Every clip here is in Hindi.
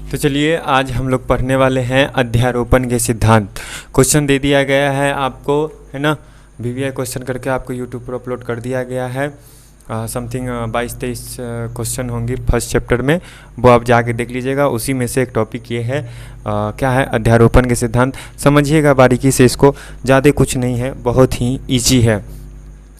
तो चलिए आज हम लोग पढ़ने वाले हैं अध्यारोपण के सिद्धांत। क्वेश्चन दे दिया गया है आपको, है ना। वीवीआई क्वेश्चन करके आपको यूट्यूब पर अपलोड कर दिया गया है। समथिंग 22-23 क्वेश्चन होंगे फर्स्ट चैप्टर में, वो आप जाके देख लीजिएगा। उसी में से एक टॉपिक ये है, क्या है, अध्यारोपण के सिद्धांत। समझिएगा बारीकी से इसको, ज़्यादा कुछ नहीं है, बहुत ही ईजी है।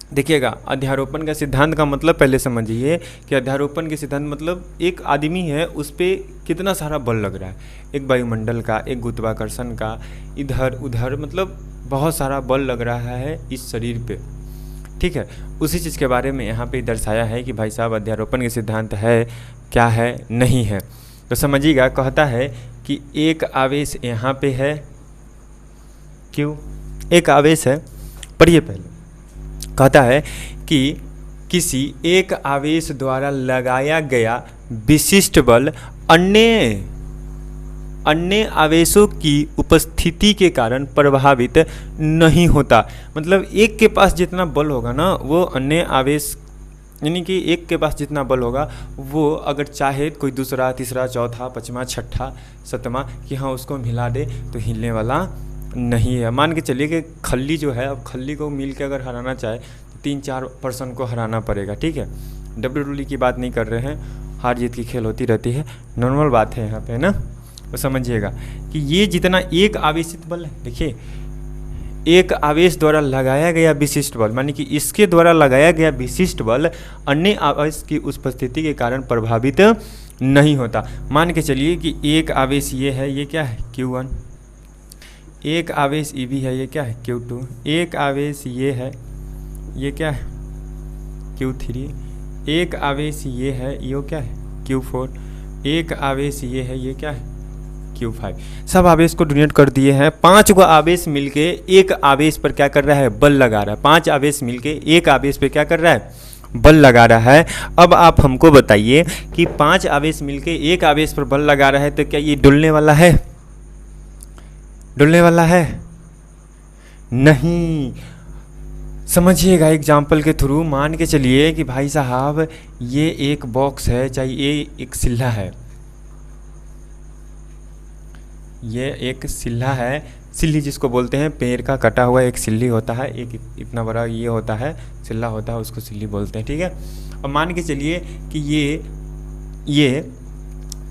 देखिएगा, अध्यारोपण का सिद्धांत का मतलब पहले समझिए कि अध्यारोपण के सिद्धांत मतलब एक आदमी है, उस पर कितना सारा बल लग रहा है, एक वायुमंडल का, एक गुरुत्वाकर्षण का, इधर उधर, मतलब बहुत सारा बल लग रहा है इस शरीर पे। ठीक है, उसी चीज़ के बारे में यहाँ पे दर्शाया है कि भाई साहब अध्यारोपण के सिद्धांत है, क्या है, नहीं है। तो समझिएगा, कहता है कि एक आवेश यहाँ पे है, क्यों एक आवेश है, पढ़िए पहले। कहता है कि किसी एक आवेश द्वारा लगाया गया विशिष्ट बल अन्य आवेशों की उपस्थिति के कारण प्रभावित नहीं होता। मतलब एक के पास जितना बल होगा ना, वो अन्य आवेश, यानी कि एक के पास जितना बल होगा वो अगर चाहे कोई दूसरा, तीसरा, चौथा, पाँचवा, छठा, सातवां कि हाँ उसको मिला दे तो हिलने वाला नहीं है। मान के चलिए कि खल्ली जो है, अब खल्ली को मिल के अगर हराना चाहे तो 3-4 पर्सन को हराना पड़ेगा। ठीक है, WWE की बात नहीं कर रहे हैं, हार जीत की खेल होती रहती है, नॉर्मल बात है यहाँ पे, है ना। तो समझिएगा कि ये जितना एक आवेशित बल है, देखिए एक आवेश द्वारा लगाया गया विशिष्ट बल, मानी कि इसके द्वारा लगाया गया विशिष्ट बल अन्य आवेश की उपस्थिति के कारण प्रभावित नहीं होता। मान के चलिए कि एक आवेश ये है, ये क्या है, Q1, एक आवेश EV है, ये क्या है, Q2, एक आवेश ये है, ये क्या है, Q3, एक आवेश ये है, ये क्या है, Q4, एक आवेश ये है, ये क्या है, Q5। सब आवेश को डोनेट कर दिए हैं। 5 को आवेश मिलके एक आवेश पर क्या कर रहा है, बल लगा रहा है। 5 आवेश मिलके एक आवेश पे क्या कर रहा है, बल लगा रहा है। अब आप हमको बताइए कि 5 आवेश मिलके एक आवेश पर बल लगा रहा है, तो क्या ये डुलने वाला है, डुलने वाला है? नहीं। समझिएगा एग्जाम्पल के थ्रू, मान के चलिए कि भाई साहब ये एक बॉक्स है, चाहे ये एक सिल्ला है, ये एक सिल्ला है, सिल्ली जिसको बोलते हैं, पेड़ का कटा हुआ एक सिल्ली होता है, एक इतना बड़ा ये होता है, सिल्ला होता है, उसको सिल्ली बोलते हैं। ठीक है, अब मान के चलिए कि ये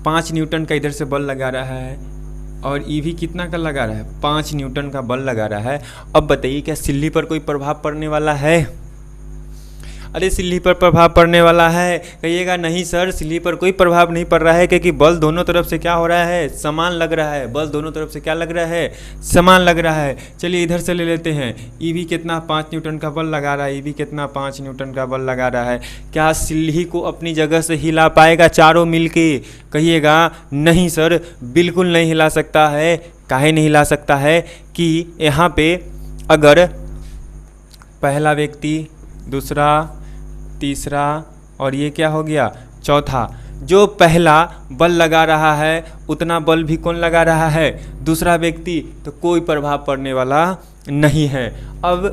5 न्यूटन का इधर से बल लगा रहा है और EV कितना का लगा रहा है, 5 न्यूटन का बल लगा रहा है। अब बताइए क्या सिल्ली पर कोई प्रभाव पड़ने वाला है? अरे सिल्ली पर प्रभाव पड़ने वाला है, कहिएगा नहीं सर सिल्ली पर कोई प्रभाव नहीं पड़ रहा है, क्योंकि बल दोनों तरफ से क्या हो रहा है, समान लग रहा है। बल दोनों तरफ से क्या लग रहा है, समान लग रहा है। चलिए इधर से ले लेते हैं, EV कितना 5 न्यूटन का बल लगा रहा है, EV कितना 5 न्यूटन का बल लगा रहा है। क्या सिल्ली को अपनी जगह से हिला पाएगा चारों मिल के? कहिएगा नहीं सर, बिल्कुल नहीं हिला सकता है। काहे नहीं हिला सकता है कि यहाँ पे अगर पहला व्यक्ति, दूसरा, तीसरा और ये क्या हो गया, चौथा, जो पहला बल लगा रहा है उतना बल भी कौन लगा रहा है, दूसरा व्यक्ति, तो कोई प्रभाव पड़ने वाला नहीं है। अब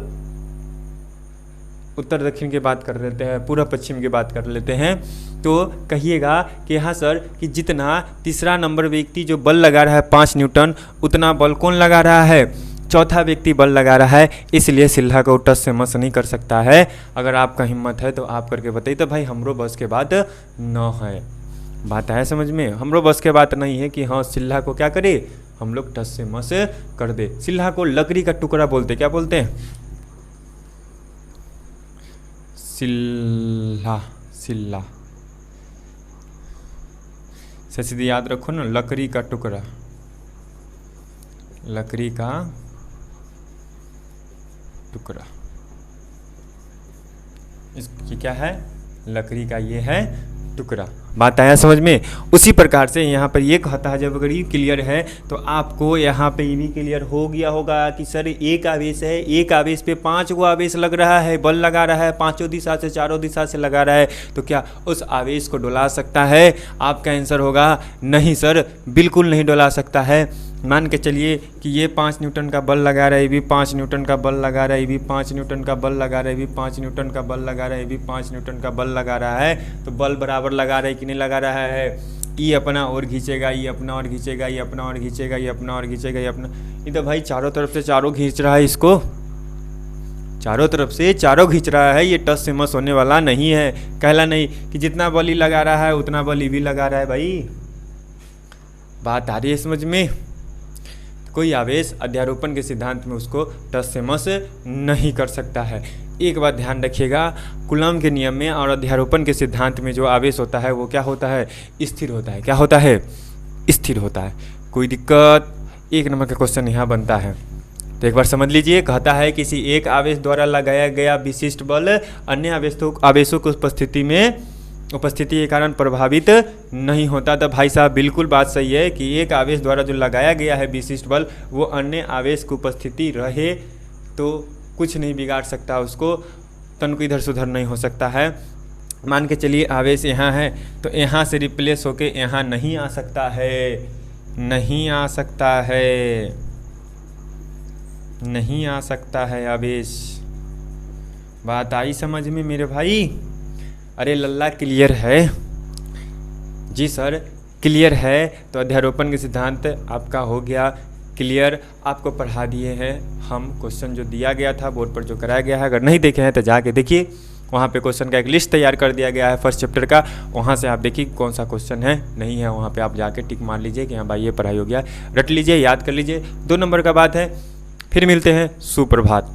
उत्तर दक्षिण की बात कर लेते हैं, पूर्व पश्चिम की बात कर लेते हैं। तो कहिएगा कि हाँ सर कि जितना तीसरा नंबर व्यक्ति जो बल लगा रहा है 5 न्यूटन, उतना बल कौन लगा रहा है, चौथा व्यक्ति बल लगा रहा है, इसलिए सिल्ला को टस से मस नहीं कर सकता है। अगर आपका हिम्मत है तो आप करके बताइए, तो भाई हमरो बस के बात न है। बात है समझ में, हमरो बस के बात नहीं है कि हाँ सिल्ला को क्या करे, हम लोग टस से मस कर दे। सिल्ला को लकड़ी का टुकड़ा बोलते, क्या बोलते हैं, सिल्ला, सिल्ला से सीधे याद रखो ना, लकड़ी का टुकड़ा, लकड़ी का टुकड़ा, इसकी क्या है, लकड़ी का ये है टुकड़ा। बात आया समझ में। उसी प्रकार से यहाँ पर ये कहता है, जब अगर ये क्लियर है तो आपको यहाँ पे ये भी क्लियर हो गया होगा कि सर एक आवेश है, एक आवेश पे 5 गो आवेश लग रहा है, बल लगा रहा है, 5 दिशा से, 4 दिशा से लगा रहा है, तो क्या उस आवेश को डुला सकता है? आपका आंसर होगा नहीं सर, बिल्कुल नहीं डुला सकता है। मान के चलिए कि ये 5 न्यूटन का बल लगा रहा है, ये भी 5 न्यूटन का बल लगा रहा है, ये भी 5 न्यूटन का बल लगा रहा है, ये भी 5 न्यूटन का बल लगा रहा है, ये भी 5 न्यूटन का बल लगा रहा है, तो बल बराबर लगा रहा है कि नहीं लगा रहा है? ये अपना और खींचेगा, ये अपना और खींचेगा, ये अपना और खींचेगा, ये अपना और खींचेगा, ये अपना, ये तो भाई चारों तरफ से चारों खींच रहा है, इसको चारों तरफ से चारों खींच रहा है। ये टस से मस होने वाला नहीं है। कहला नहीं कि जितना बॉली लगा रहा है उतना बॉली भी लगा रहा है। भाई बात आ रही है समझ में? कोई आवेश अध्यारोपण के सिद्धांत में उसको टस से मस नहीं कर सकता है। एक बात ध्यान रखिएगा, कूलॉम के नियम में और अध्यारोपण के सिद्धांत में जो आवेश होता है वो क्या होता है? स्थिर होता है। क्या होता है? स्थिर होता है। कोई दिक्कत? एक नंबर का क्वेश्चन यहाँ बनता है, तो एक बार समझ लीजिए। कहता है किसी एक आवेश द्वारा लगाया गया विशिष्ट बल अन्य आवेशों की उपस्थिति के कारण प्रभावित नहीं होता। तो भाई साहब बिल्कुल बात सही है कि एक आवेश द्वारा जो लगाया गया है विशिष्ट बल वो अन्य आवेश की उपस्थिति रहे तो कुछ नहीं बिगाड़ सकता उसको, तन को इधर से उधर नहीं हो सकता है। मान के चलिए आवेश यहाँ है तो यहाँ से रिप्लेस होके यहाँ नहीं आ सकता है, नहीं आ सकता है, नहीं आ सकता है आवेश। बात आई समझ में मेरे भाई? अरे लल्ला क्लियर है? जी सर क्लियर है। तो अध्यारोपण के सिद्धांत आपका हो गया क्लियर। आपको पढ़ा दिए हैं हम क्वेश्चन जो दिया गया था बोर्ड पर जो कराया गया है। अगर नहीं देखे हैं तो जाके देखिए, वहाँ पे क्वेश्चन का एक लिस्ट तैयार कर दिया गया है फर्स्ट चैप्टर का। वहाँ से आप देखिए कौन सा क्वेश्चन है नहीं है, वहाँ पे आप जाके टिक मार लीजिए कि हाँ भाई ये पढ़ाई हो गया। रट लीजिए, याद कर लीजिए। 2 नंबर का बात है। फिर मिलते हैं। सुप्रभात।